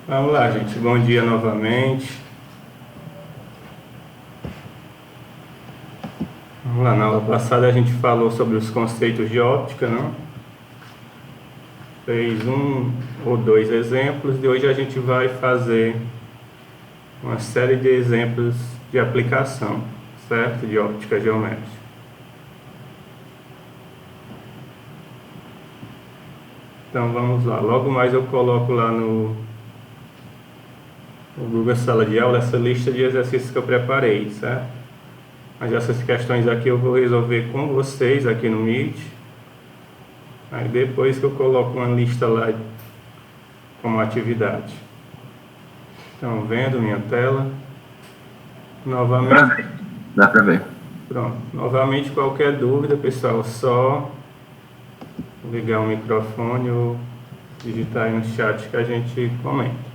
Vamos lá, gente. Bom dia novamente. Vamos lá, na aula passada a gente falou sobre os conceitos de óptica, não? Fez um ou dois exemplos e hoje a gente vai fazer uma série de exemplos de aplicação, certo? De óptica geométrica. Então vamos lá. Logo mais eu coloco lá no Google Sala de Aula essa lista de exercícios que eu preparei, certo? Mas essas questões aqui eu vou resolver com vocês aqui no Meet. Aí depois que eu coloco uma lista lá como atividade. Estão vendo minha tela? Novamente. Dá pra ver. Pronto. Novamente, qualquer dúvida, pessoal, só ligar o microfone ou digitar aí no chat que a gente comenta.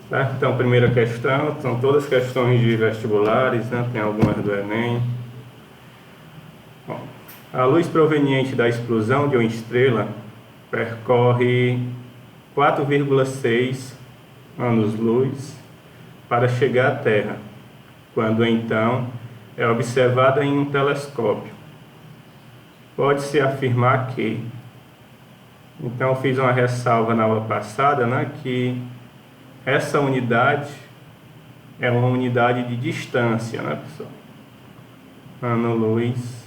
Certo? Então, primeira questão, são todas questões de vestibulares, né? Tem algumas do Enem. Bom, a luz proveniente da explosão de uma estrela percorre 4,6 anos-luz para chegar à Terra, quando então é observada em um telescópio. Pode-se afirmar que... Então, eu fiz uma ressalva na aula passada, né, que essa unidade é uma unidade de distância, né, pessoal? Ano-luz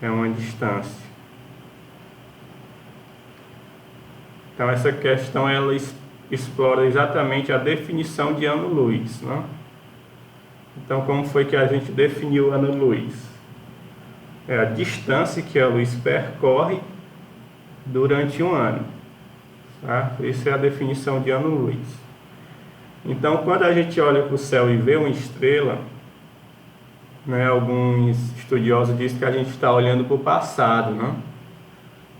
é uma distância. Então, essa questão ela explora exatamente a definição de ano-luz, né? Então, como foi que a gente definiu ano-luz? É a distância que a luz percorre durante um ano. Tá? Isso é a definição de ano-luz. Então, quando a gente olha para o céu e vê uma estrela, né, alguns estudiosos dizem que a gente está olhando para o passado, né?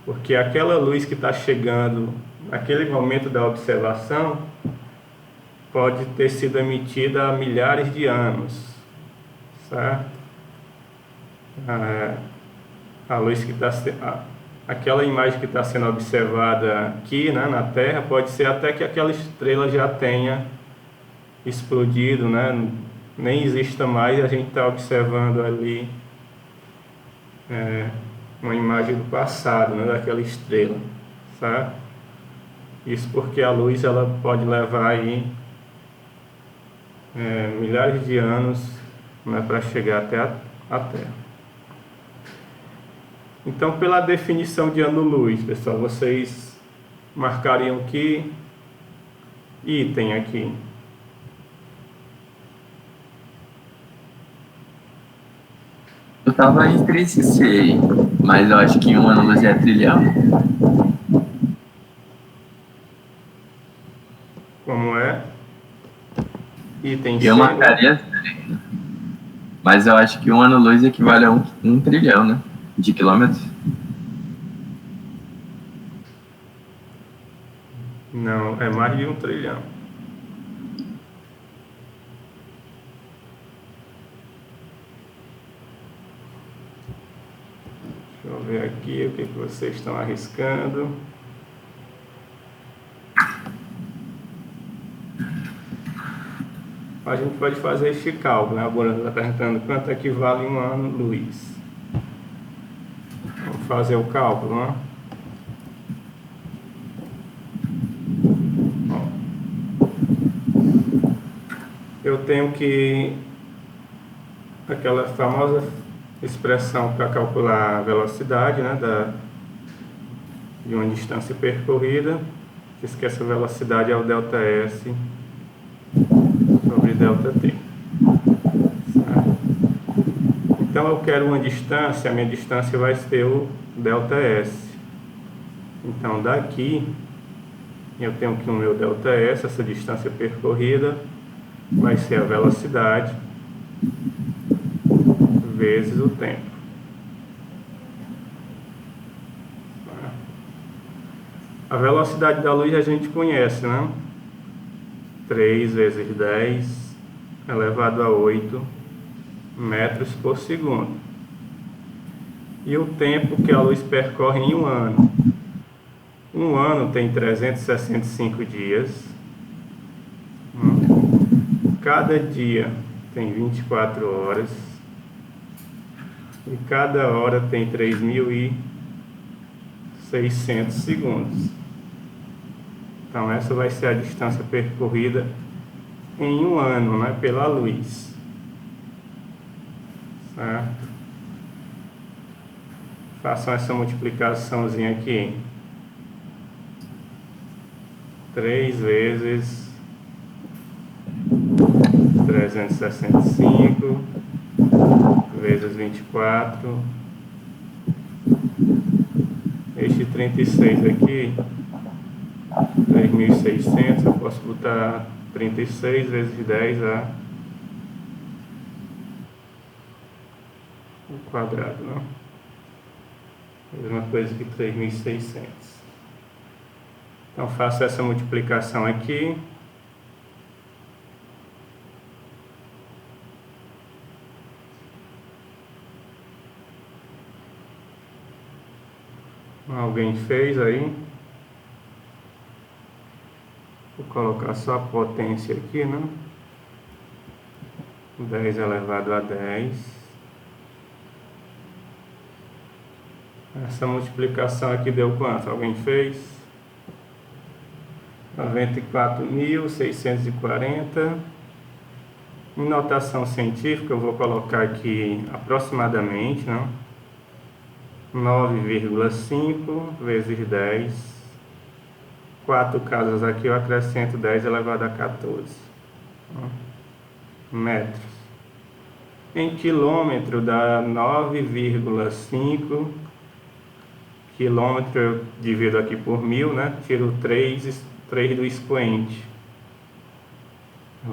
Porque aquela luz que está chegando naquele momento da observação pode ter sido emitida há milhares de anos, certo? A luz que está... Aquela imagem que está sendo observada aqui, né, na Terra, pode ser até que aquela estrela já tenha explodido, né, nem exista mais, e a gente está observando ali uma imagem do passado, né, daquela estrela, certo? Isso porque a luz ela pode levar aí milhares de anos, né, para chegar até a Terra. Então, pela definição de ano-luz, pessoal, vocês marcariam que item aqui? Eu tava entre esse C aí, mas eu acho que um ano-luz é trilhão. Como é? Item C. Eu marcaria C, mas eu acho que um ano-luz equivale a um trilhão, né? De quilômetros. Não, é mais de 1 trilhão. Deixa eu ver aqui o que vocês estão arriscando. A gente pode fazer este cálculo, né? A Bruna está perguntando quanto equivale um ano-luz. Vamos fazer o cálculo, né? Eu tenho que... Aquela famosa expressão para calcular a velocidade, né, de uma distância percorrida. Diz que essa velocidade é o ΔS sobre ΔT. Certo? Então eu quero uma distância, a minha distância vai ser o ΔS. Então daqui eu tenho que o meu ΔS, essa distância percorrida, vai ser a velocidade vezes o tempo. A velocidade da luz a gente conhece, né? 3 vezes 10 elevado a 8 metros por segundo. E o tempo que a luz percorre em um ano Um ano tem 365 dias. Cada dia tem 24 horas. E cada hora tem 3.600 segundos. Então essa vai ser a distância percorrida em um ano, né, pela luz. Certo? Façam essa multiplicaçãozinha aqui. 3 vezes 365 vezes 24. Este 36 aqui, 3.600, eu posso botar 36 vezes 10 ao quadrado, não? Mesma coisa que 3.600. Então faço essa multiplicação aqui. Alguém fez aí? Vou colocar só a potência aqui, né? 10 elevado a 10. Essa multiplicação aqui deu quanto? Alguém fez? 94.640. Em notação científica eu vou colocar aqui aproximadamente, né? 9,5 vezes 10. 4 casas aqui eu acrescento 10 elevado a 14 metros. Em quilômetro dá 9,5. Quilômetro eu divido aqui por 1000, né? Tiro 3 do expoente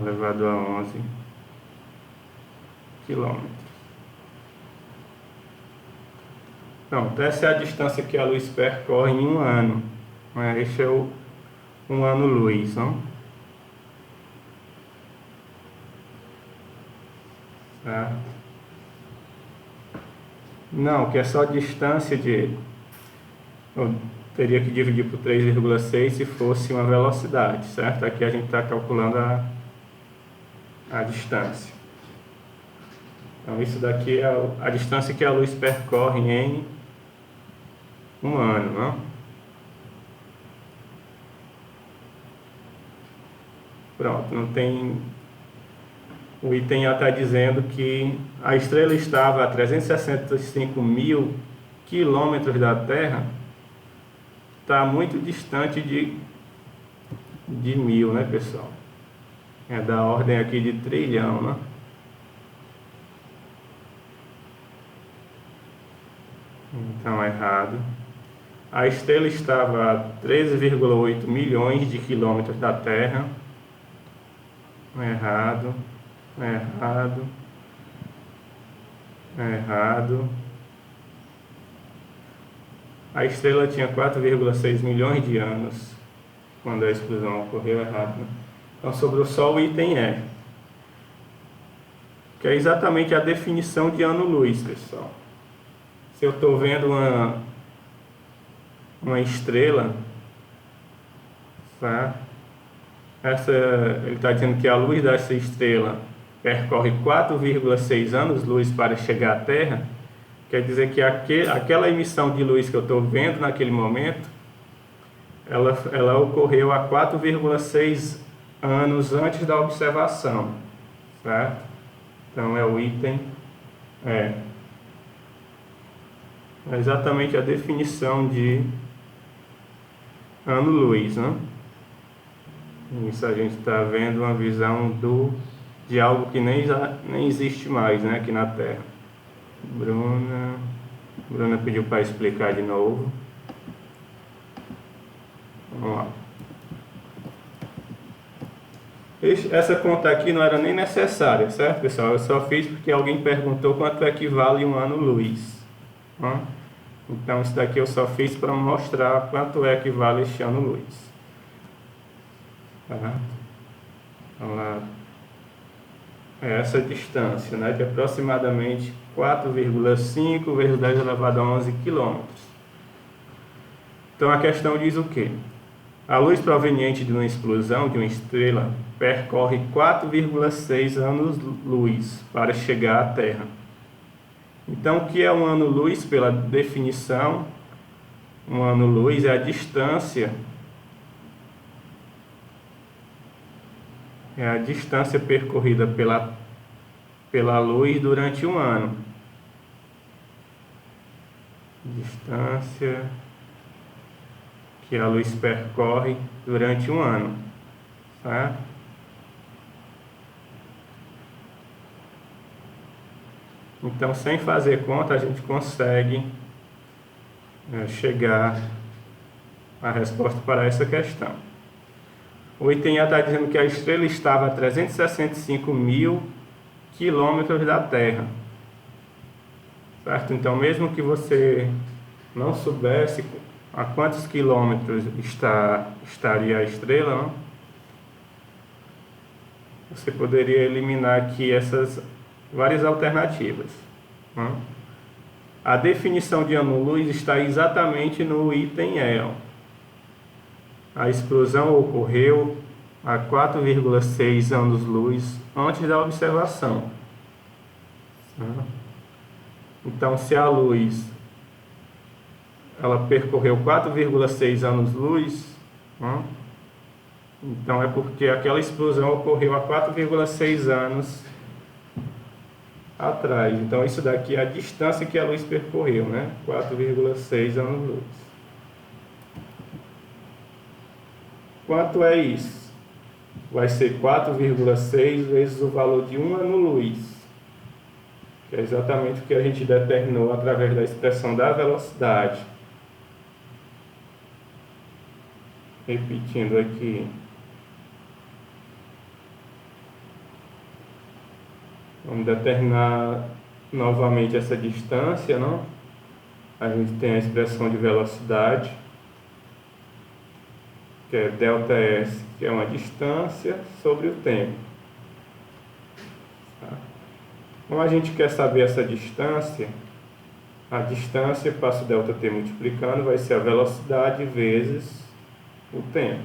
elevado a 11 quilômetros. Pronto, essa é a distância que a luz percorre em um ano. Este é um ano-luz, não? Certo? Não, que é só distância de... Eu teria que dividir por 3,6 se fosse uma velocidade, certo? Aqui a gente está calculando a distância. Então isso daqui é a distância que a luz percorre em um ano, não? Pronto, não tem... O item A está dizendo que a estrela estava a 365 mil quilômetros da Terra. Está muito distante de 1000, né, pessoal? É da ordem aqui de trilhão, né? Então, errado. A estrela estava a 13,8 milhões de quilômetros da Terra. Errado. Errado. Errado. A estrela tinha 4,6 milhões de anos quando a explosão ocorreu. Errado, né? Então, sobre o Sol, o item E, que é exatamente a definição de ano-luz, pessoal. Se eu estou vendo uma estrela, tá? Ele está dizendo que a luz dessa estrela percorre 4,6 anos-luz para chegar à Terra. Quer dizer que aquela emissão de luz que eu estou vendo naquele momento, ela ocorreu há 4,6 anos antes da observação, certo? Então é o item é exatamente a definição de ano-luz, né? Isso a gente está vendo uma visão de algo que nem existe mais, né, aqui na Terra. Bruna pediu para explicar de novo. Vamos lá. Essa conta aqui não era nem necessária, certo, pessoal? Eu só fiz porque alguém perguntou quanto equivale um ano-luz. Então, isso daqui eu só fiz para mostrar quanto equivale este ano-luz. Tá? Vamos lá. Essa distância, né, de aproximadamente 4,5 vezes 10 elevado a 11 quilômetros. Então a questão diz o quê? A luz proveniente de uma explosão de uma estrela percorre 4,6 anos-luz para chegar à Terra. Então, o que é um ano-luz? Pela definição, um ano-luz é a distância percorrida pela luz durante um ano. Distância que a luz percorre durante um ano, certo? Então, sem fazer conta, a gente consegue chegar à resposta para essa questão. O item A está dizendo que a estrela estava a 365 mil quilômetros da Terra, certo? Então, mesmo que você não soubesse a quantos quilômetros estaria a estrela, não? Você poderia eliminar aqui essas várias alternativas, não? A definição de ano-luz está exatamente no item E. Ó. A explosão ocorreu a 4,6 anos-luz antes da observação. Então, se a luz ela percorreu 4,6 anos-luz, então é porque aquela explosão ocorreu há 4,6 anos atrás. Então, isso daqui é a distância que a luz percorreu, né? 4,6 anos-luz. Quanto é isso? Vai ser 4,6 vezes o valor de um ano-luz, que é exatamente o que a gente determinou através da expressão da velocidade. Repetindo aqui. Vamos determinar novamente essa distância, não? A gente tem a expressão de velocidade, que é ΔS, que é uma distância sobre o tempo. Tá? Como a gente quer saber essa distância, a distância, passo ΔT multiplicando, vai ser a velocidade vezes o tempo.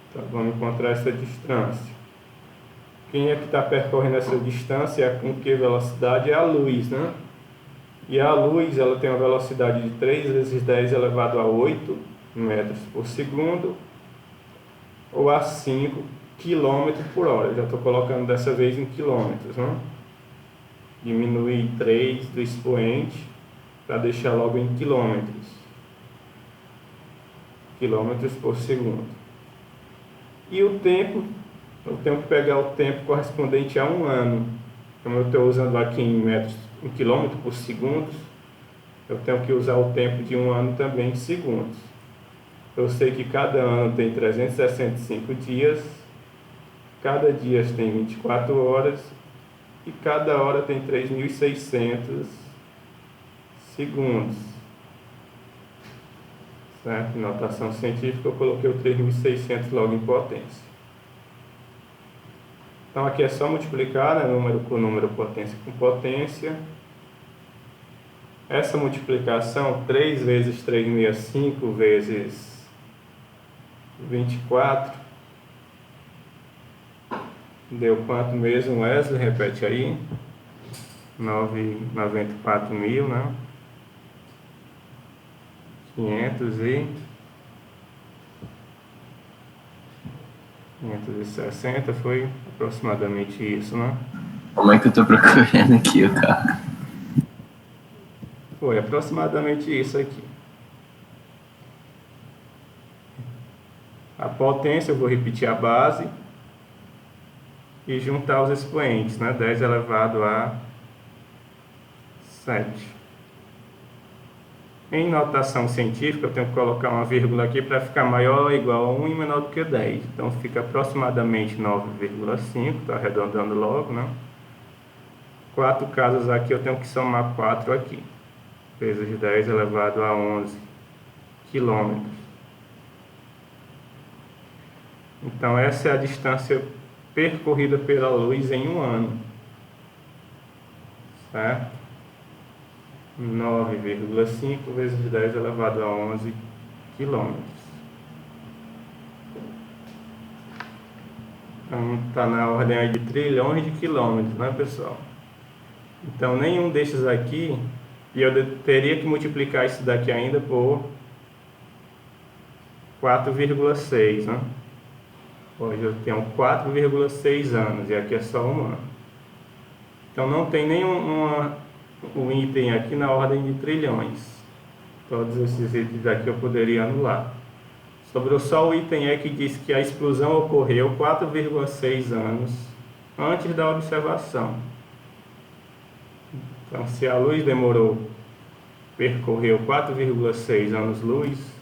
Então, vamos encontrar essa distância. Quem é que está percorrendo essa distância com que velocidade? É a luz, né? E a luz, ela tem uma velocidade de 3 vezes 10 elevado a 8 metros por segundo, ou a 5 km por hora. Eu já estou colocando dessa vez em quilômetros, né? Diminuir 3 do expoente para deixar logo em quilômetros. Quilômetros por segundo. E o tempo, eu tenho que pegar o tempo correspondente a um ano. Como eu estou usando aqui em metros, em quilômetro por segundo, eu tenho que usar o tempo de um ano também em segundos. Eu sei que cada ano tem 365 dias, cada dia tem 24 horas e cada hora tem 3.600 segundos. Certo? Em notação científica eu coloquei o 3.600 logo em potência. Então aqui é só multiplicar, né, número com número, potência com potência. Essa multiplicação, 3 vezes 365 vezes 24, deu quanto mesmo, Wesley? Repete aí. 94 mil, né? 560, foi aproximadamente isso, né? Como é que eu tô procurando aqui o carro? Foi aproximadamente isso aqui. A potência, eu vou repetir a base e juntar os expoentes, né? 10 elevado a 7. Em notação científica, eu tenho que colocar uma vírgula aqui para ficar maior ou igual a 1 e menor do que 10. Então, fica aproximadamente 9,5, estou arredondando logo, né? 4 casas aqui, eu tenho que somar 4 aqui. Vezes 10 elevado a 11 quilômetros. Então, essa é a distância percorrida pela luz em um ano. Certo? 9,5 vezes 10 elevado a 11 quilômetros. Então, está na ordem aí de trilhões de quilômetros, né, pessoal? Então, nenhum desses aqui, e eu teria que multiplicar isso daqui ainda por 4,6, né? Hoje eu tenho 4,6 anos, e aqui é só um ano. Então, não tem nenhum um item aqui na ordem de trilhões. Todos esses itens aqui eu poderia anular. Sobrou só o item E que diz que a explosão ocorreu 4,6 anos antes da observação. Então, se a luz percorreu 4,6 anos-luz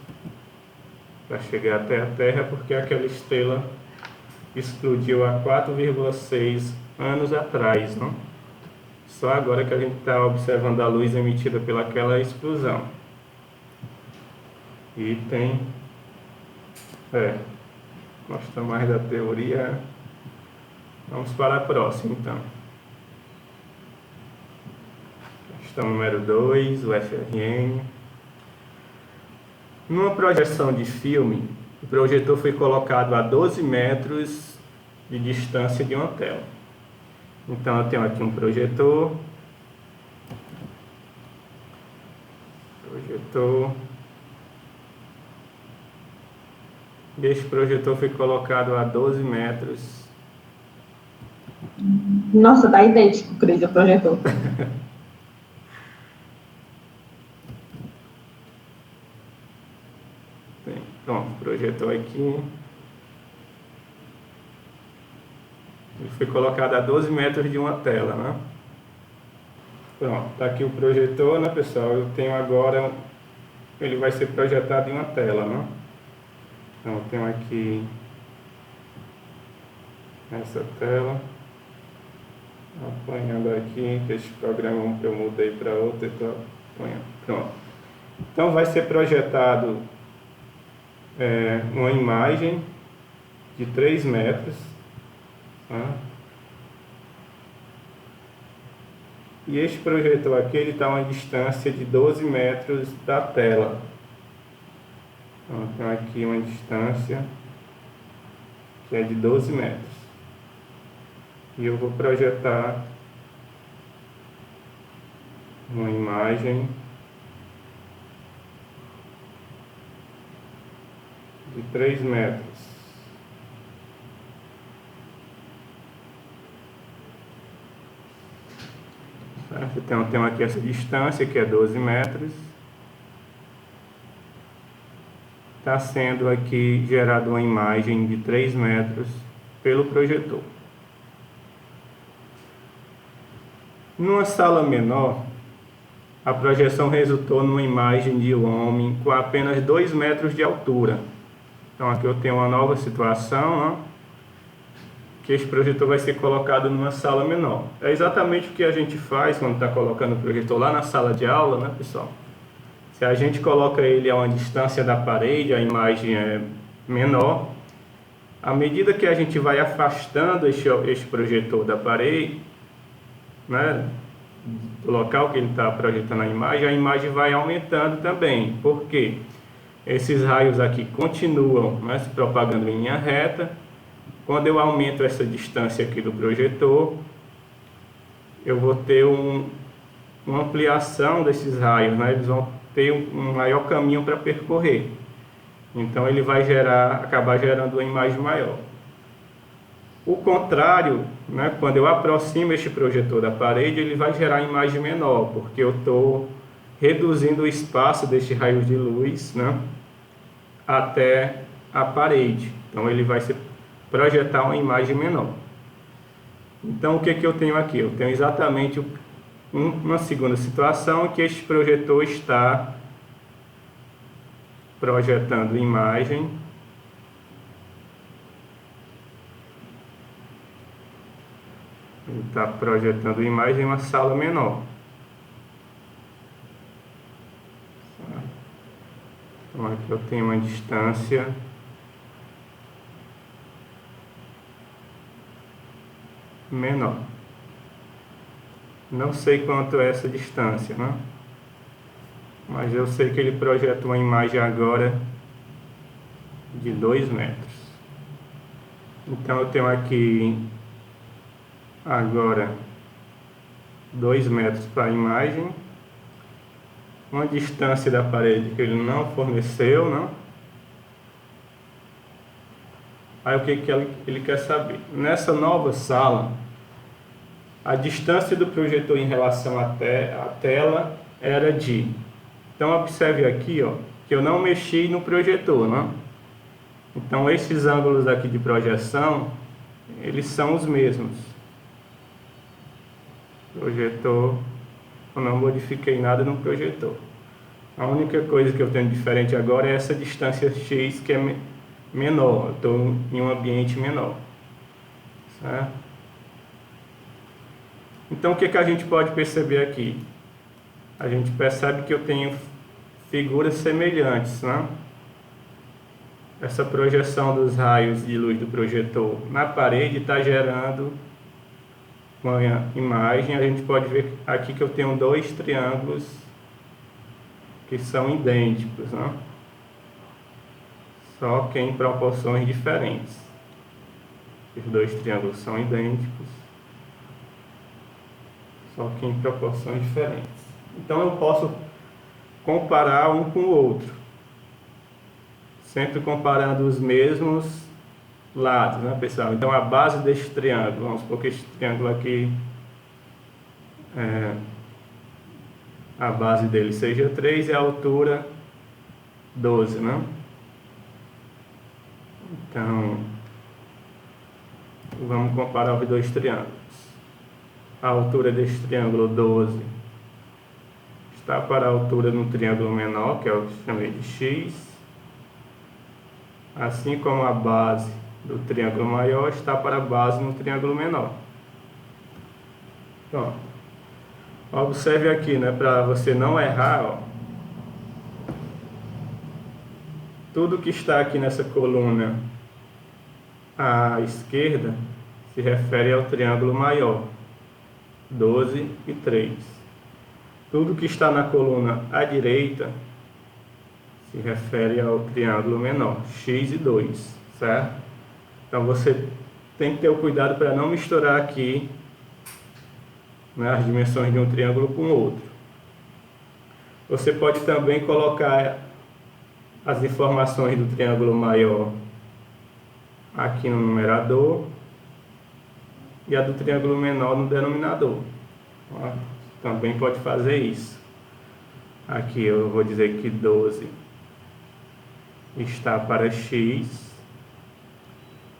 para chegar até a Terra, porque aquela estrela explodiu há 4,6 anos atrás, não? Só agora que a gente está observando a luz emitida pelaquela explosão. Item mostra mais da teoria. Vamos para a próxima, então. Questão número 2, o FRN. Numa projeção de filme, o projetor foi colocado a 12 metros de distância de uma tela. Então, eu tenho aqui um projetor. E este projetor foi colocado a 12 metros. Nossa, tá idêntico, Cris, o projetor. Pronto, projetor aqui. Ele foi colocado a 12 metros de uma tela, né? Pronto, tá aqui o projetor, né, pessoal? Eu tenho agora, ele vai ser projetado em uma tela, né? Então, eu tenho aqui essa tela. Apanhando aqui, que este programa que eu mudei para outro, estou apanhando. Pronto. Então, vai ser projetado uma imagem de 3 metros. Tá? E este projetor aqui, ele está a uma distância de 12 metros da tela. Então, tem aqui uma distância que é de 12 metros. E eu vou projetar uma imagem de 3 metros. Então, eu tenho aqui essa distância, que é 12 metros. Está sendo aqui gerada uma imagem de 3 metros pelo projetor. Numa sala menor, a projeção resultou numa imagem de um homem com apenas 2 metros de altura. Então, aqui eu tenho uma nova situação, né? Que este projetor vai ser colocado numa sala menor. É exatamente o que a gente faz quando está colocando o projetor lá na sala de aula, né, pessoal? Se a gente coloca ele a uma distância da parede, a imagem é menor. À medida que a gente vai afastando este projetor da parede, né, do local que ele está projetando a imagem vai aumentando também. Por quê? Esses raios aqui continuam, né, se propagando em linha reta. Quando eu aumento essa distância aqui do projetor, eu vou ter uma ampliação desses raios, né? Eles vão ter um maior caminho para percorrer. Então ele vai acabar gerando uma imagem maior. O contrário, né? Quando eu aproximo este projetor da parede, ele vai gerar imagem menor, porque eu estou reduzindo o espaço deste raio de luz, né, até a parede. Então ele vai projetar uma imagem menor. Então, o que eu tenho aqui? Eu tenho exatamente uma segunda situação que este projetor está projetando imagem em uma sala menor. Então, aqui eu tenho uma distância menor. Não sei quanto é essa distância, né? mas eu sei que ele projeta uma imagem agora de 2 metros. Então eu tenho aqui agora 2 metros para a imagem, uma distância da parede que ele não forneceu, né? Aí o que ele quer saber? Nessa nova sala, a distância do projetor em relação à tela era de... Então observe aqui, ó, que eu não mexi no projetor, né? Então esses ângulos aqui de projeção, eles são os mesmos. Projetor, eu não modifiquei nada no projetor. A única coisa que eu tenho diferente agora é essa distância X, que é menor. Eu estou em um ambiente menor, certo? Então o que a gente pode perceber aqui? A gente percebe que eu tenho figuras semelhantes, né? Essa projeção dos raios de luz do projetor na parede está gerando uma imagem. A gente pode ver aqui que eu tenho 2 triângulos que são idênticos, né? Só que em proporções diferentes. Os 2 triângulos são idênticos, só que em proporções diferentes. Então eu posso comparar um com o outro, sempre comparando os mesmos lados, né, pessoal? Então a base deste triângulo, vamos supor que este triângulo aqui, a base dele seja 3 e a altura 12, né? Então vamos comparar os 2 triângulos. A altura deste triângulo 12 está para a altura no triângulo menor, que é o que eu chamei de X, assim como a base do triângulo maior está para a base no triângulo menor. Então, observe aqui, né, para você não errar, ó, tudo que está aqui nessa coluna à esquerda se refere ao triângulo maior, 12 e 3. Tudo que está na coluna à direita se refere ao triângulo menor, X e 2, certo? Então você tem que ter o cuidado para não misturar aqui, né, as dimensões de um triângulo com o outro. Você pode também colocar as informações do triângulo maior aqui no numerador e a do triângulo menor no denominador. Também pode fazer isso. Aqui eu vou dizer que 12 está para X,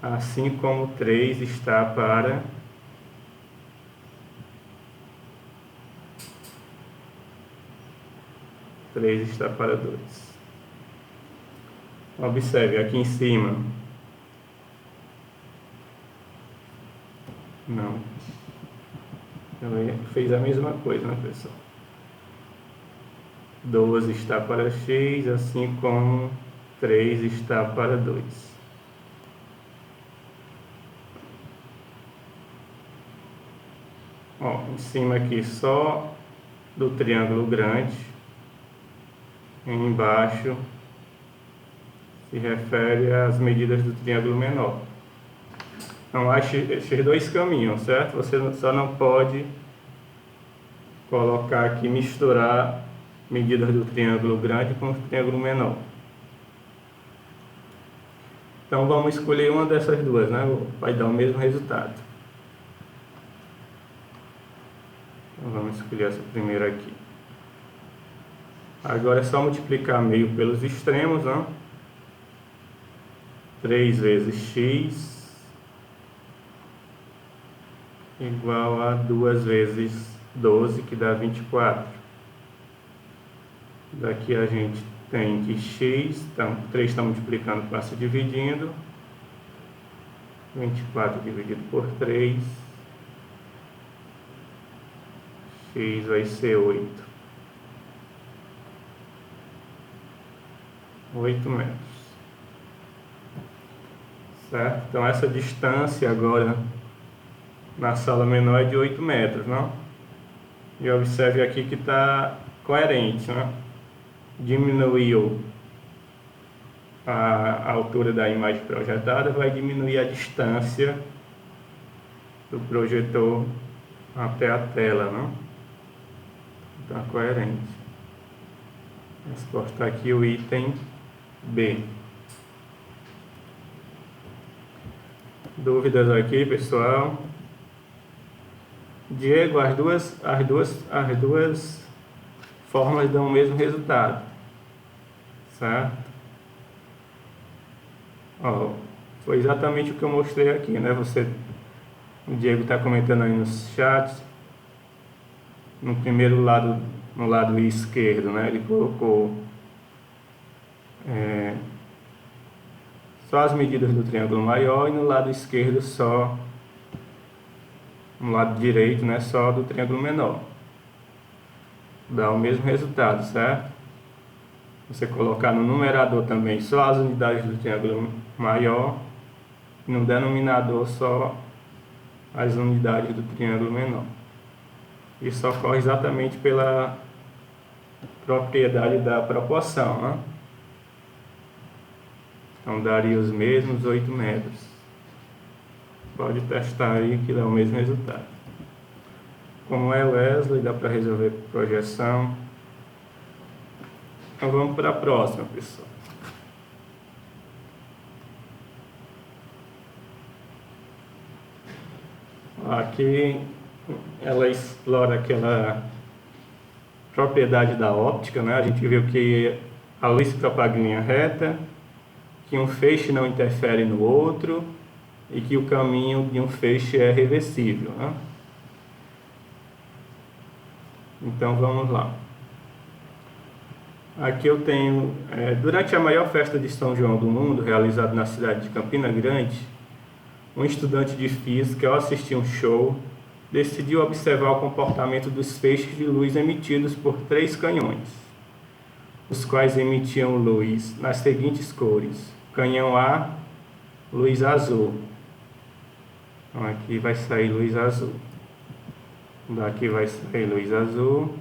assim como 3 está para está para 2. Observe aqui em cima. Não. Fez a mesma coisa, né, pessoal? 12 está para X, assim como 3 está para 2. Ó, em cima aqui só do triângulo grande, embaixo se refere às medidas do triângulo menor. Então, ache esses 2 caminhos, certo? Você só não pode colocar aqui, misturar medidas do triângulo grande com o triângulo menor. Então, vamos escolher uma dessas duas, né? Vai dar o mesmo resultado. Então, vamos escolher essa primeira aqui. Agora é só multiplicar meio pelos extremos, né? 3 vezes x igual a 2 vezes 12, que dá 24. Daqui a gente tem que x, então 3 está multiplicando, passa dividindo. 24 dividido por 3, x vai ser 8. 8 metros. Certo? Então essa distância agora na sala menor é de 8 metros, não? E observe aqui que está coerente, né? diminuiu a altura da imagem projetada, vai diminuir a distância do projetor até a tela, né? Então, coerente. Vamos exportar aqui o item B. Dúvidas aqui, pessoal? Diego, as duas formas dão o mesmo resultado, certo? Ó, foi exatamente o que eu mostrei aqui, né? O Diego está comentando aí nos chats. No primeiro lado, no lado esquerdo, né? Ele colocou só as medidas do triângulo maior, e no lado esquerdo só, no lado direito, né? Só do triângulo menor. Dá o mesmo resultado, certo? Você colocar no numerador também só as unidades do triângulo maior, e no denominador só as unidades do triângulo menor. Isso ocorre exatamente pela propriedade da proporção, né? Então daria os mesmos 8 metros. Pode testar aí que dá o mesmo resultado. Como é Wesley, dá para resolver projeção. Então vamos para a próxima, pessoal. Aqui ela explora aquela propriedade da óptica, né? A gente viu que a luz se propaga em linha reta, que um feixe não interfere no outro e que o caminho de um feixe é reversível, né? Então vamos lá. Aqui eu tenho, durante a maior festa de São João do mundo, realizada na cidade de Campina Grande, um estudante de física, ao assistir um show, decidiu observar o comportamento dos feixes de luz emitidos por 3 canhões, os quais emitiam luz nas seguintes cores: canhão A, luz azul. Então aqui vai sair luz azul. Daqui vai sair luz azul.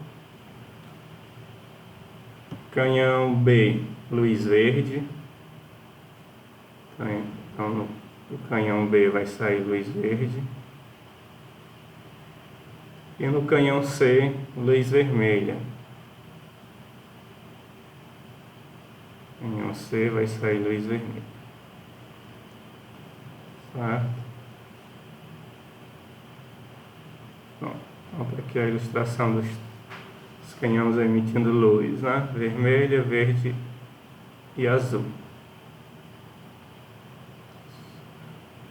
Canhão B, luz verde. Então no canhão B vai sair luz verde. E no canhão C, luz vermelha. Canhão C vai sair luz vermelha. Certo? Pronto, aqui a ilustração dos canhões emitindo luz, né? Vermelha, verde e azul.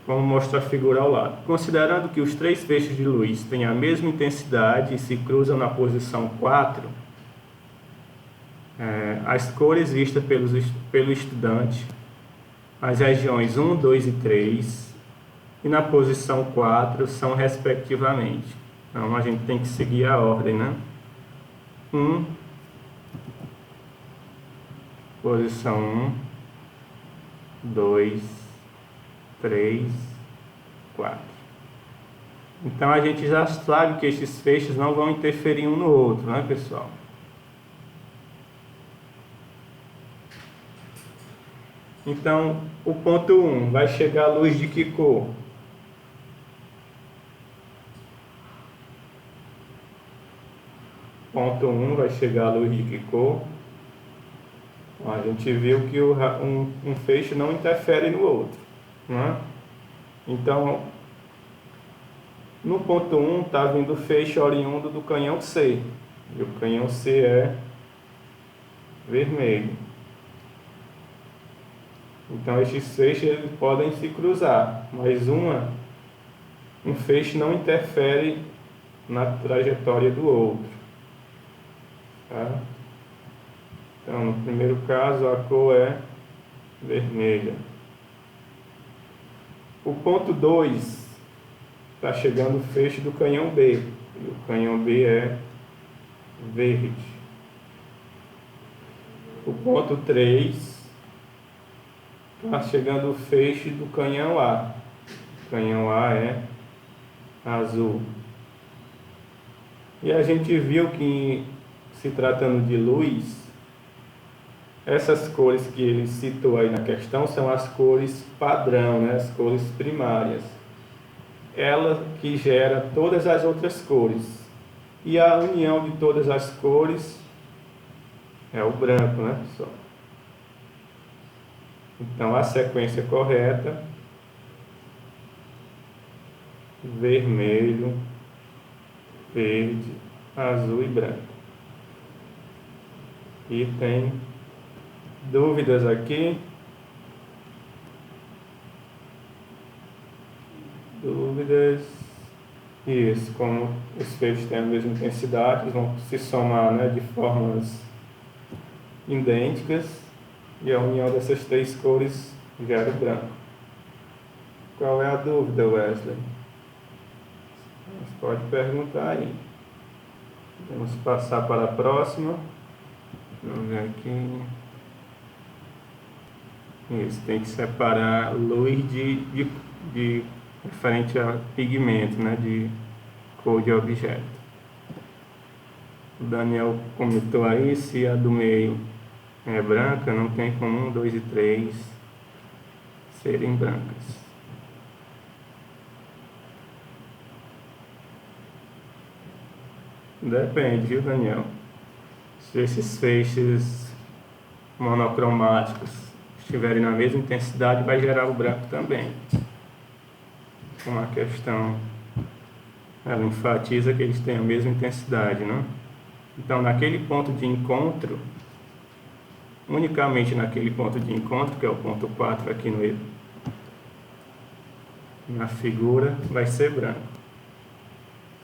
Como mostra a figura ao lado. Considerando que os 3 feixes de luz têm a mesma intensidade e se cruzam na posição 4, as cores vistas pelo estudante, as regiões 1, 2 e 3, e na posição 4 são respectivamente. Então a gente tem que seguir a ordem, né? 1, posição 1, 2, 3, 4. Então a gente já sabe que esses feixes não vão interferir um no outro, né, pessoal? Então o ponto 1 vai chegar a luz de que cor? Ponto 1 vai chegar a luz de que cor? A gente viu que um feixe não interfere no outro, né? Então, no ponto 1 está vindo o feixe oriundo do canhão C, e o canhão C é vermelho. Então esses feixes eles podem se cruzar, mas um feixe não interfere na trajetória do outro. Tá? Então, no primeiro caso, a cor é vermelha. O ponto 2 está chegando o feixe do canhão B, e o canhão B é verde. O ponto 3 está chegando o feixe do canhão A, o canhão A é azul. E a gente viu que, se tratando de luz, Essas cores que ele citou aí na questão são as cores padrão, né? As cores primárias. Ela que gera todas as outras cores. E a união de todas as cores é o branco, né, pessoal? Então, a sequência correta: vermelho, verde, azul e branco. E tem dúvidas aqui? Dúvidas? Isso, como os feixes têm a mesma intensidade, eles vão se somar, né, de formas idênticas, e a união dessas três cores gera o branco. Qual é a dúvida, Wesley? Você pode perguntar aí. Vamos passar para a próxima. Vamos ver aqui. Isso, tem que separar luz de referente a pigmento, né, de cor de objeto. O Daniel comentou aí, se a do meio é branca, não tem como 1, 2 e 3 serem brancas. Depende, viu, Daniel? Se esses feixes monocromáticos estiverem na mesma intensidade, vai gerar o branco também. Uma questão, ela enfatiza que eles têm a mesma intensidade, né? Então, naquele ponto de encontro, unicamente naquele ponto de encontro, que é o ponto 4 aqui na figura, vai ser branco.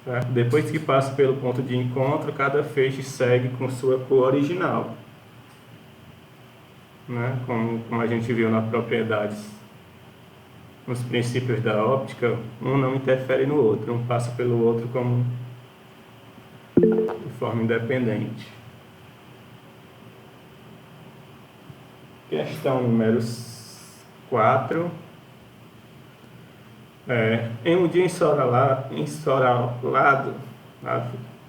Certo? Depois que passa pelo ponto de encontro, cada feixe segue com sua cor original, né? Como a gente viu nas propriedades, nos princípios da óptica, um não interfere no outro, um passa pelo outro como de forma independente. Questão número 4. Em um dia ensolarado,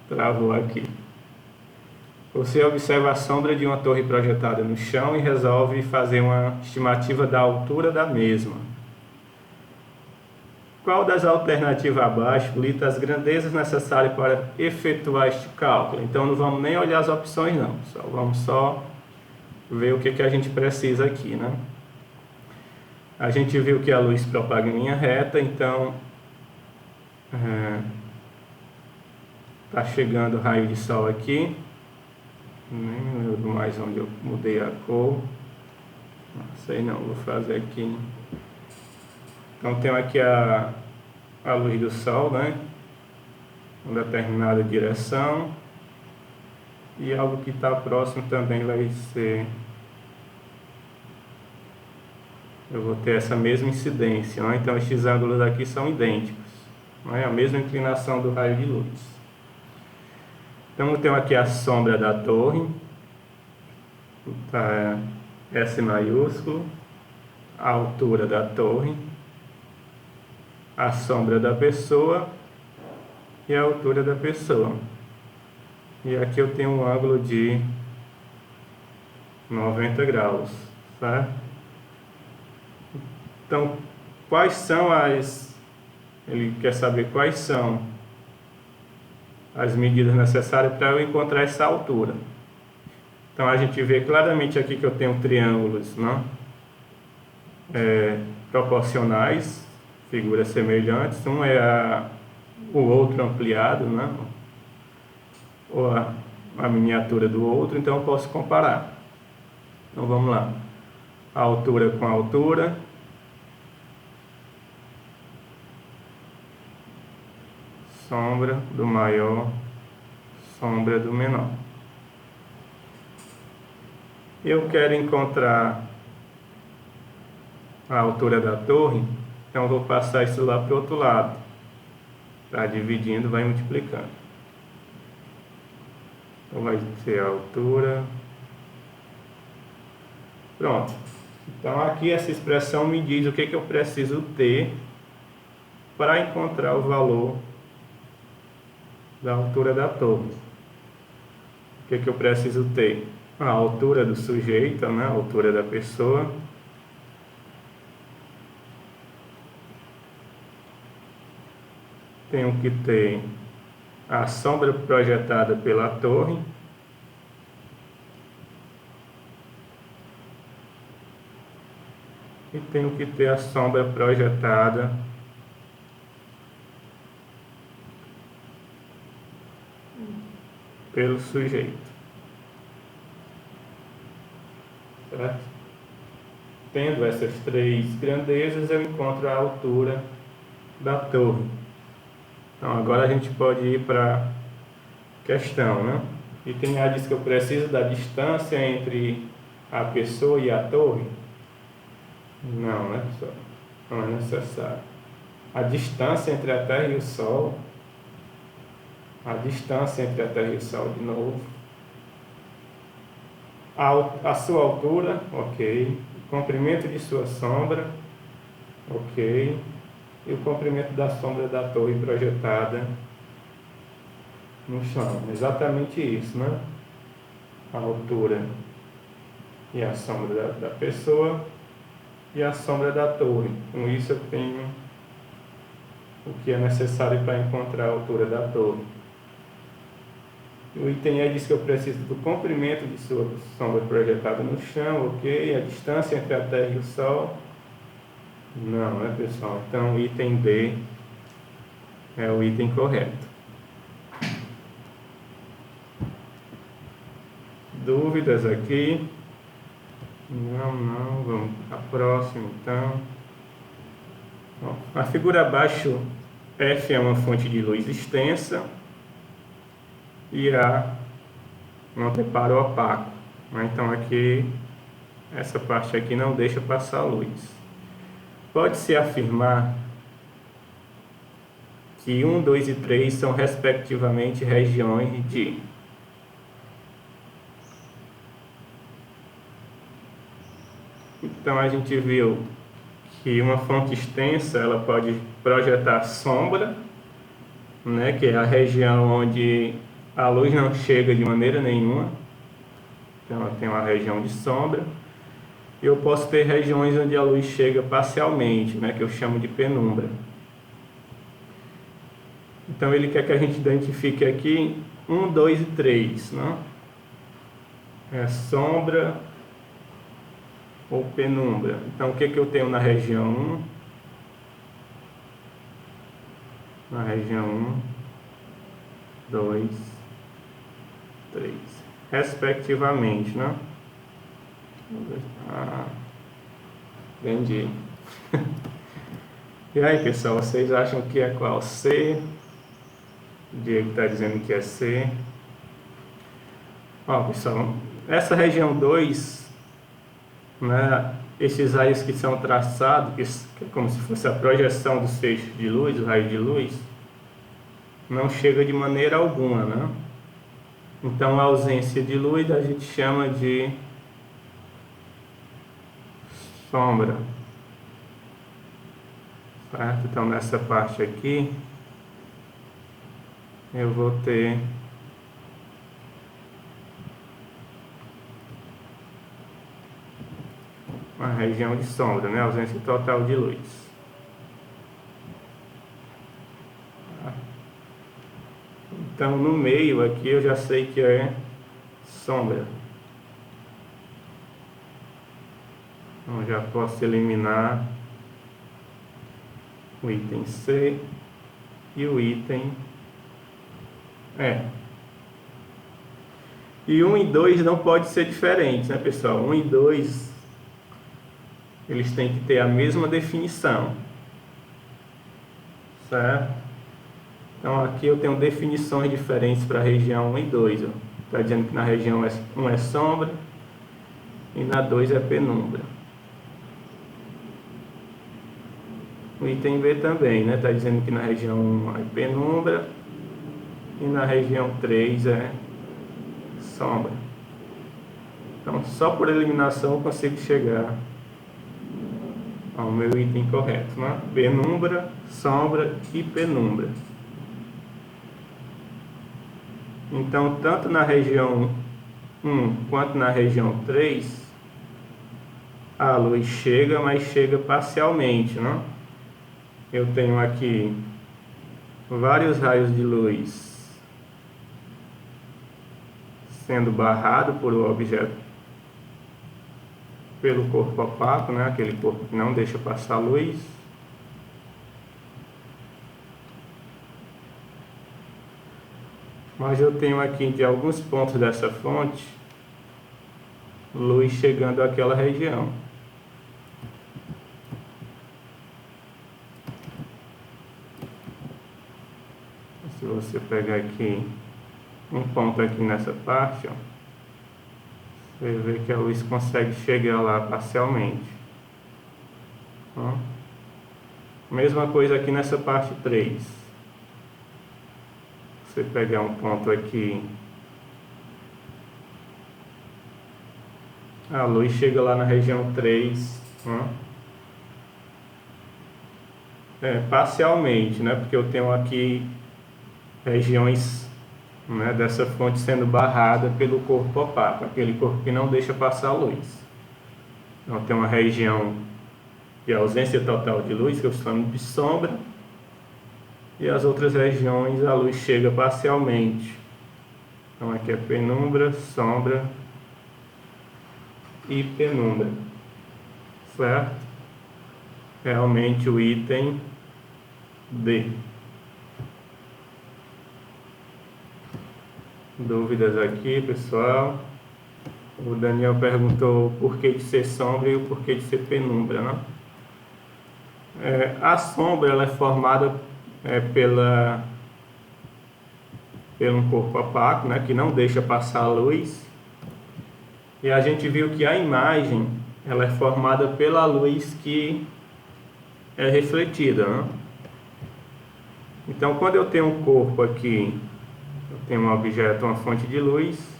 travou aqui. Você observa a sombra de uma torre projetada no chão e resolve fazer uma estimativa da altura da mesma. Qual das alternativas abaixo lista as grandezas necessárias para efetuar este cálculo? Então não vamos nem olhar as opções não, pessoal. Vamos só ver o que a gente precisa aqui, né? A gente viu que a luz propaga em linha reta, então está chegando o raio de sol aqui. Nem lembro mais onde eu mudei a cor. Não sei não, vou fazer aqui. Então tenho aqui a luz do sol, né? Uma determinada direção. E algo que está próximo também vai ser... Eu vou ter essa mesma incidência, né? Então estes ângulos aqui são idênticos, né? A mesma inclinação do raio de luz. Então eu tenho aqui a sombra da torre, tá, S maiúsculo, a altura da torre, a sombra da pessoa e a altura da pessoa. E aqui eu tenho um ângulo de 90 graus, certo? Então, quais são ele quer saber quais são as medidas necessárias para eu encontrar essa altura. Então, a gente vê claramente aqui que eu tenho triângulos, né? Proporcionais, figuras semelhantes. Um é o outro ampliado, né? Ou a miniatura do outro, então eu posso comparar. Então, vamos lá. A altura com a altura. Sombra do maior, sombra do menor. Eu quero encontrar a altura da torre, então vou passar isso lá para o outro lado. Está dividindo, vai multiplicando. Então vai ser a altura. Pronto. Então aqui essa expressão me diz o que eu preciso ter para encontrar o valor da altura da torre. O que eu preciso ter? a altura do sujeito, né? A altura da pessoa. Tenho que ter a sombra projetada pela torre. E tenho que ter a sombra projetada pelo sujeito. Certo? Tendo essas três grandezas, eu encontro a altura da torre. Então, agora a gente pode ir para a questão, né? Item A diz que eu preciso da distância entre a pessoa e a torre. Não, né, pessoal? Não é necessário. A distância entre a Terra e o Sol. A distância entre a Terra e o Sol de novo. A sua altura, ok. O comprimento de sua sombra, ok. E o comprimento da sombra da torre projetada no chão. Exatamente isso, né? A altura e a sombra da pessoa e a sombra da torre. Com isso eu tenho o que é necessário para encontrar a altura da torre. O item E diz que eu preciso do comprimento de sua sombra projetada no chão, ok. A distância entre a Terra e o Sol. Não, né, pessoal? Então, o item B é o item correto. Dúvidas aqui? Não. Vamos para a próxima, então. Bom, a figura abaixo, F é uma fonte de luz extensa e A um anteparo opaco. Então, aqui, essa parte aqui não deixa passar luz. Pode-se afirmar que 1, 2 e 3 são respectivamente regiões de... Então a gente viu que uma fonte extensa ela pode projetar sombra, né, que é a região onde a luz não chega de maneira nenhuma. Então ela tem uma região de sombra. Eu posso ter regiões onde a luz chega parcialmente, né, que eu chamo de penumbra. Então ele quer que a gente identifique aqui 1, 2 e 3, né? É sombra ou penumbra. Então o que eu tenho na região 1? Na região 1, 2, 3, respectivamente, né? Entendi. E aí, pessoal, vocês acham que é qual? C? O Diego está dizendo que é C. Ó, pessoal, essa região 2, né, esses raios que são traçados, que é como se fosse a projeção dos feixes de luz, o raio de luz, não chega de maneira alguma, né? Então, a ausência de luz a gente chama de sombra, certo? Então nessa parte aqui eu vou ter uma região de sombra, né? Ausência total de luz. Então no meio aqui eu já sei que é sombra. Então já posso eliminar o item C e o item E. E 1 e 2 não pode ser diferente, né, pessoal? 1 e 2 eles têm que ter a mesma definição, certo? Então aqui eu tenho definições diferentes para a região 1 e 2. Está dizendo que na região 1 é sombra e na 2 é penumbra. O item B também, né? Está dizendo que na região 1 é penumbra e na região 3 é sombra. Então, só por eliminação eu consigo chegar ao meu item correto, né? Penumbra, sombra e penumbra. Então, tanto na região 1 quanto na região 3, a luz chega, mas chega parcialmente, né? Eu tenho aqui vários raios de luz sendo barrado por o objeto, pelo corpo opaco, né? Aquele corpo que não deixa passar luz. Mas eu tenho aqui de alguns pontos dessa fonte luz chegando àquela região. Se você pegar aqui um ponto aqui nessa parte, ó, você vê que a luz consegue chegar lá parcialmente. Ó. Mesma coisa aqui nessa parte 3. Você pegar um ponto aqui, a luz chega lá na região 3, ó. Parcialmente, né? Porque eu tenho aqui regiões, né, dessa fonte sendo barrada pelo corpo opaco, aquele corpo que não deixa passar a luz. Então tem uma região de ausência total de luz, que eu chamo de sombra, e as outras regiões a luz chega parcialmente. Então aqui é penumbra, sombra e penumbra, certo? Realmente o item D. Dúvidas aqui, pessoal? O Daniel perguntou o porquê de ser sombra e o porquê de ser penumbra, né? A sombra ela é formada pelo um corpo opaco, né, que não deixa passar a luz. E a gente viu que a imagem ela é formada pela luz que é refletida, né? Então, quando eu tenho um corpo aqui, eu tenho um objeto, uma fonte de luz,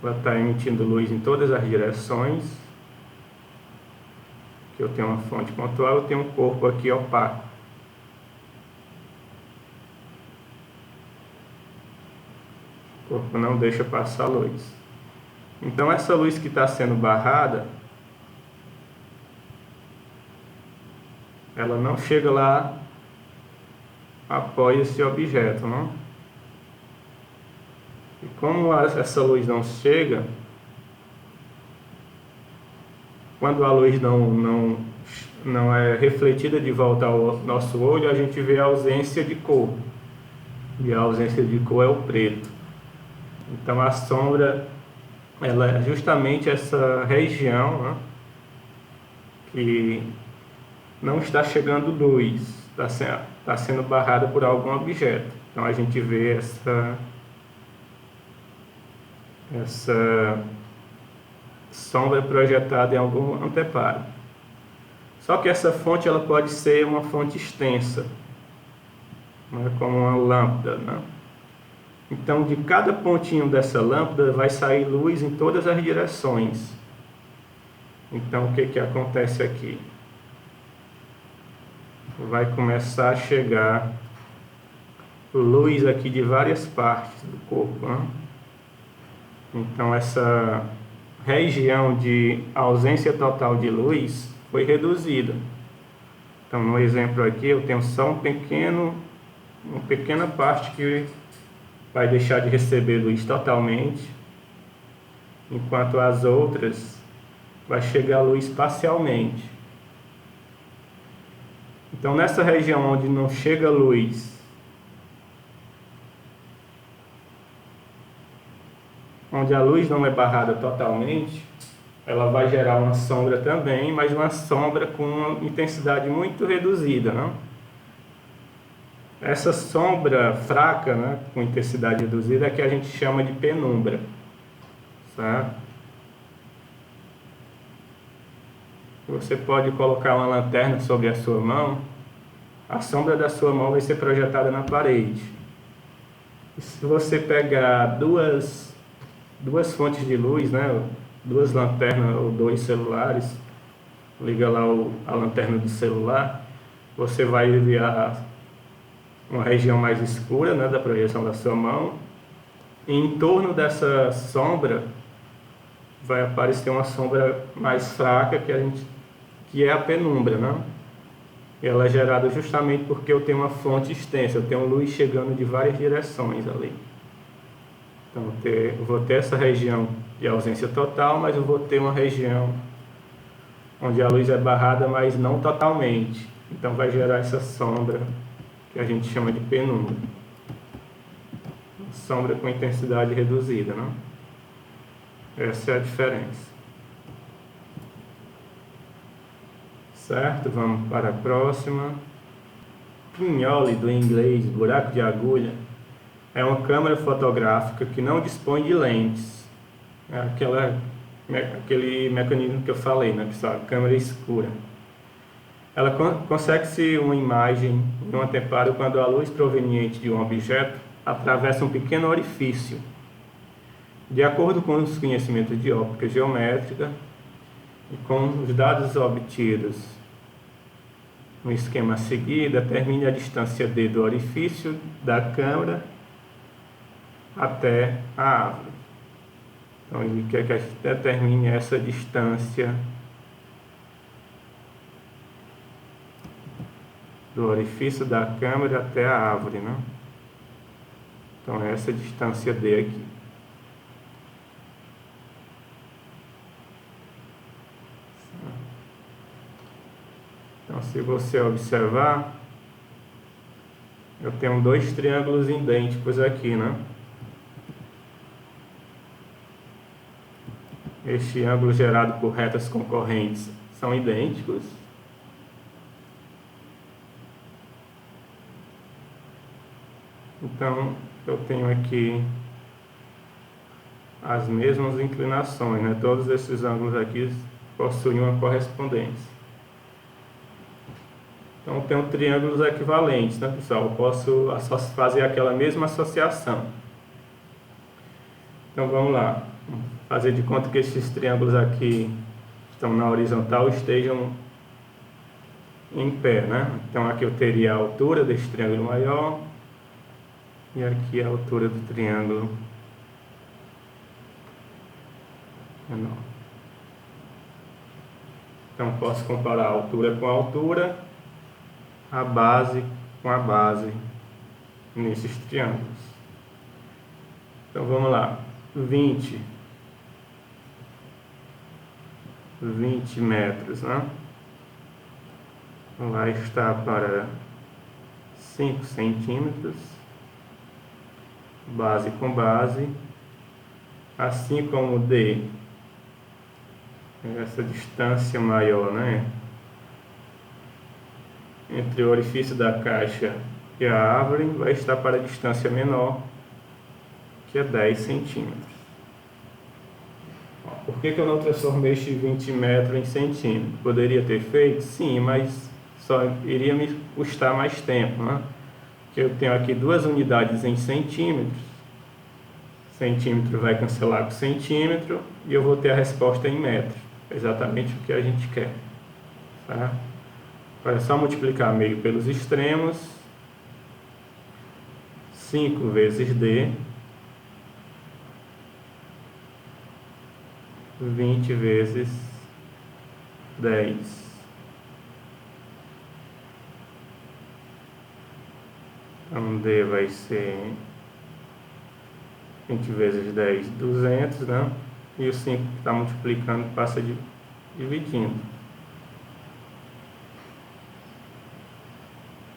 ela está emitindo luz em todas as direções. Aqui eu tenho uma fonte pontual, eu tenho um corpo aqui opaco. O corpo não deixa passar luz. Então essa luz que está sendo barrada, ela não chega lá após esse objeto, não? E como essa luz não chega, quando a luz não é refletida de volta ao nosso olho, a gente vê a ausência de cor. E a ausência de cor é o preto. Então a sombra, ela é justamente essa região, né, que não está chegando luz, está sendo barrada por algum objeto. Então a gente vê essa sombra projetada em algum anteparo. Só que essa fonte ela pode ser uma fonte extensa, né, como uma lâmpada, né? Então de cada pontinho dessa lâmpada vai sair luz em todas as direções. Então o que acontece aqui? Vai começar a chegar luz aqui de várias partes do corpo, né? Então essa região de ausência total de luz foi reduzida. Então no exemplo aqui eu tenho só uma pequena parte que vai deixar de receber luz totalmente, enquanto as outras vai chegar luz parcialmente. Então nessa região onde não chega luz, onde a luz não é barrada totalmente, ela vai gerar uma sombra também, mas uma sombra com uma intensidade muito reduzida, né? Essa sombra fraca, né, com intensidade reduzida, é que a gente chama de penumbra, certo? Você pode colocar uma lanterna sobre a sua mão, a sombra da sua mão vai ser projetada na parede. E se você pegar duas fontes de luz, né, duas lanternas ou dois celulares, liga lá a lanterna do celular, você vai ver uma região mais escura, né, da projeção da sua mão, em torno dessa sombra vai aparecer uma sombra mais fraca que é a penumbra, né? Ela é gerada justamente porque eu tenho uma fonte extensa, eu tenho luz chegando de várias direções ali. Então eu vou ter essa região de ausência total, mas eu vou ter uma região onde a luz é barrada, mas não totalmente. Então vai gerar essa sombra que a gente chama de penumbra. Sombra com intensidade reduzida, né? Essa é a diferença. Certo? Vamos para a próxima. Pinhole, do inglês, buraco de agulha, é uma câmera fotográfica que não dispõe de lentes. É aquele mecanismo que eu falei, né, pessoal? Câmera escura. Ela consegue-se uma imagem em uma temperatura quando a luz proveniente de um objeto atravessa um pequeno orifício. De acordo com os conhecimentos de óptica geométrica e com os dados obtidos no esquema a seguir, determine a distância D do orifício da câmera até a árvore. Então ele quer que a gente determine essa distância do orifício da câmera até a árvore, né? Então essa é a distância D aqui. Então, se você observar, eu tenho dois triângulos idênticos aqui, né? Este ângulo gerado por retas concorrentes são idênticos. Então, eu tenho aqui as mesmas inclinações, né? Todos esses ângulos aqui possuem uma correspondência. Então, eu tenho triângulos equivalentes, né, pessoal? Eu posso fazer aquela mesma associação. Então, vamos lá. Fazer de conta que esses triângulos aqui estão na horizontal estejam em pé, né? Então, aqui eu teria a altura deste triângulo maior e aqui a altura do triângulo menor. Então, posso comparar a altura com a altura, a base com a base nesses triângulos. Então vamos lá, 20 metros, né? Vai estar para 5 centímetros, base com base, assim como D, essa distância maior, né? Entre o orifício da caixa e a árvore vai estar para a distância menor, que é 10 centímetros. Por que eu não transformei este 20 metros em centímetros? Poderia ter feito? Sim, mas só iria me custar mais tempo, né? Porque eu tenho aqui duas unidades em centímetros. Centímetro vai cancelar com centímetro e eu vou ter a resposta em metros. Exatamente o que a gente quer. Tá? É só multiplicar meio pelos extremos, 5 vezes D, 20 vezes 10. Então D vai ser 20 vezes 10, 200, né? E o 5 que está multiplicando passa dividindo.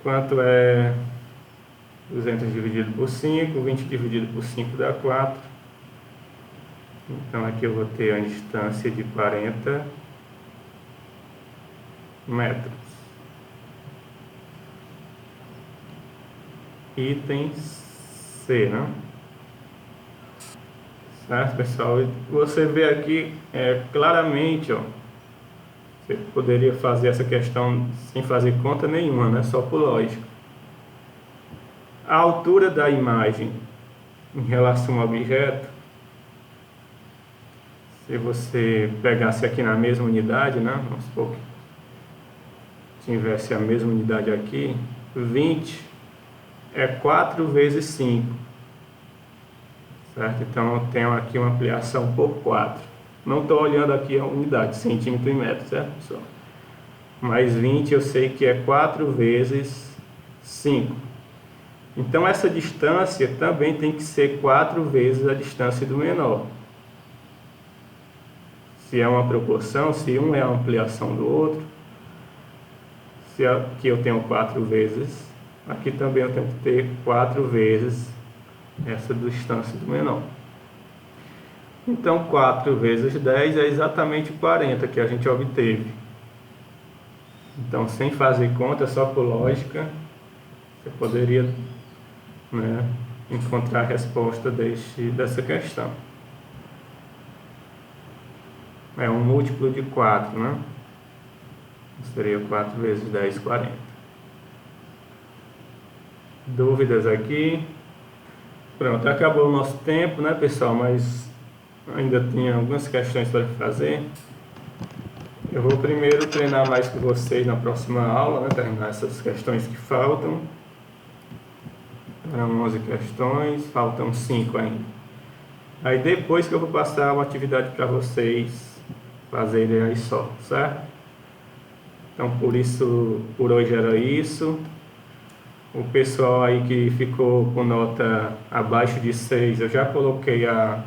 Quanto é 200 dividido por 5? 20 dividido por 5 dá 4. Então aqui eu vou ter a distância de 40 metros. Item C, né? Certo, pessoal? Você vê aqui claramente, ó. Você poderia fazer essa questão sem fazer conta nenhuma, né? Só por lógica. A altura da imagem em relação ao objeto, se você pegasse aqui na mesma unidade, né? Vamos supor que tivesse a mesma unidade aqui, 20 é 4 vezes 5. certo? Então, eu tenho aqui uma ampliação por 4. Não estou olhando aqui a unidade, centímetro e metro, certo, pessoal? Mais 20 eu sei que é 4 vezes 5. Então, essa distância também tem que ser 4 vezes a distância do menor. Se é uma proporção, se um é a ampliação do outro, se aqui eu tenho 4 vezes, aqui também eu tenho que ter 4 vezes essa distância do menor. Então, 4 vezes 10 é exatamente 40 que a gente obteve. Então, sem fazer conta, só por lógica, você poderia, né, encontrar a resposta dessa questão. É um múltiplo de 4, né? Seria 4 vezes 10, 40. Dúvidas aqui? Pronto, acabou o nosso tempo, né, pessoal? Mas ainda tem algumas questões para fazer. Eu vou primeiro treinar mais com vocês na próxima aula, né? Terminar essas questões que faltam. Eram 11 questões, faltam 5 ainda. Aí depois que eu vou passar uma atividade para vocês fazerem aí só, certo? Então, por hoje era isso. O pessoal aí que ficou com nota abaixo de 6, eu já coloquei a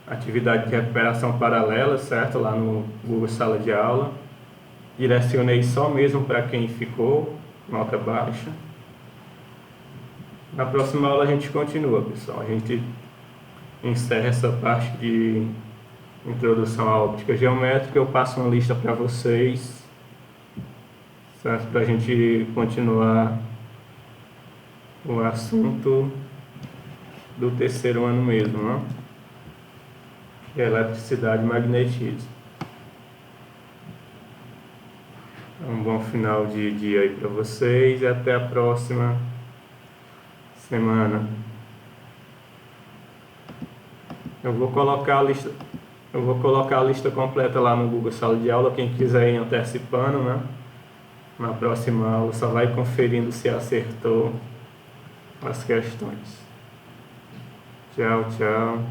atividade de recuperação paralela, certo? Lá no Google Sala de Aula. Direcionei só mesmo para quem ficou, nota baixa. Na próxima aula a gente continua, pessoal. A gente encerra essa parte de introdução à óptica geométrica. Eu passo uma lista para vocês, certo? Para a gente continuar o assunto do terceiro ano mesmo, né? Que é eletricidade e magnetismo. Um bom final de dia aí para vocês e até a próxima semana. Eu vou colocar a lista completa lá no Google Sala de Aula, quem quiser ir antecipando, né? Na próxima aula só vai conferindo se acertou as questões. Tchau, tchau.